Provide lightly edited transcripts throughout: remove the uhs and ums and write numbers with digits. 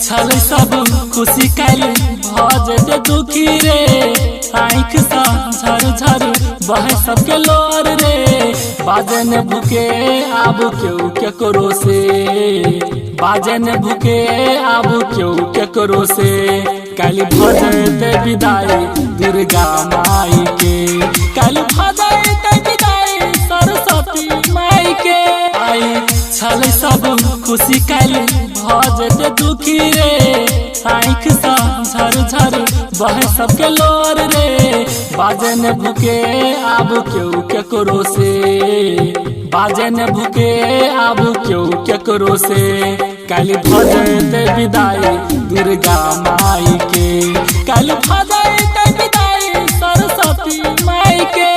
छल सब खुशी कैल भजे दुखी रे आँख सा झर झर बह सबके लोर रे बाजे ने भूखे आबू क्यों केकरो से बाजे ने भूखे आबू क्यों केकरो से कैल भजे विदाई दुर्गा माई के कैल भजे विदाई सरस्वती माई के आई छल सब खुशी कैल भजे दुखी रे आँख सा झर झर बह सबके लोर रे बाजे ने भूखे आबू क्यों केकरो से बाजे ने भूखे आबू क्यों केकरो से कैल भजे विदाई दुर्गा माई के कैल भजे विदाई सरस्वती माई के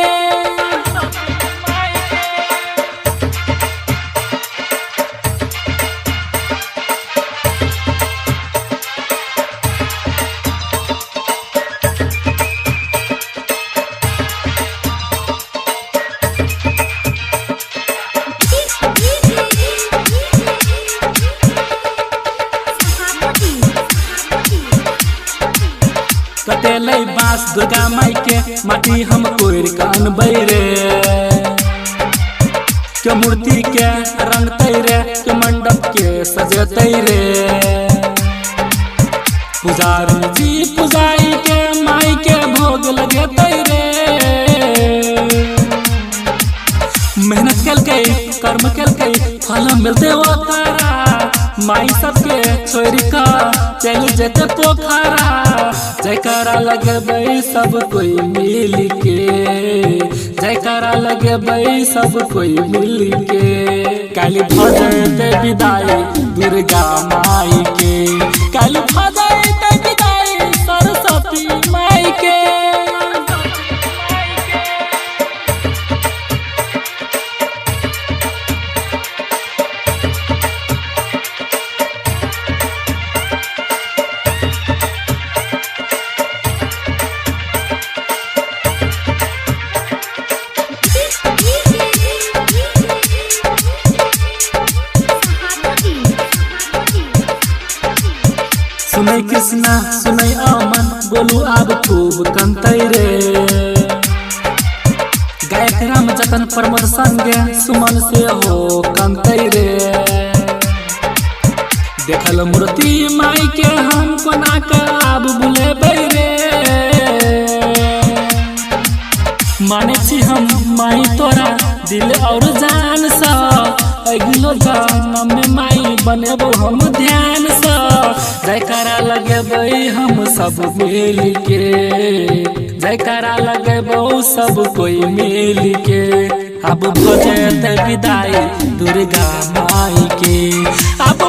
कटेलै बास दुर्गा माई के माटी हम कोर कान बैरे के मूर्ति के रंगतै रे के मंडप के सजतै रे पुजारी जी पुजाई के माई के भोग लगतै रे मेहनत केलकै कर्म केलकै फल मिलते ओकरा माई सबके छोड़ का चल जेते पोखरा जयकारा लगबै सब कोई मिल के जयकारा लगबै सब कोई मिल के कैल भजे विदाई दुर्गा माई के कैल भजे विदाई सरस्वती माई के सुनै कृष्णा सुनै अमन बोलू आब खूब कंतै रे गायक राम जतन प्रमोद संगे सुमन से हो कंतै रे देखल मूर्ति माई के हम कोना के आब बुलेबै रे माने छी हम माई तोरा दिल और जान सा अगलो जन्म में माई बनेबो हम ध्यान सा जयकारा लगबै हम सब मिल के जयकारा लगबो सब कोई मिल के अब भजे विदाई दुर्गा माई के अब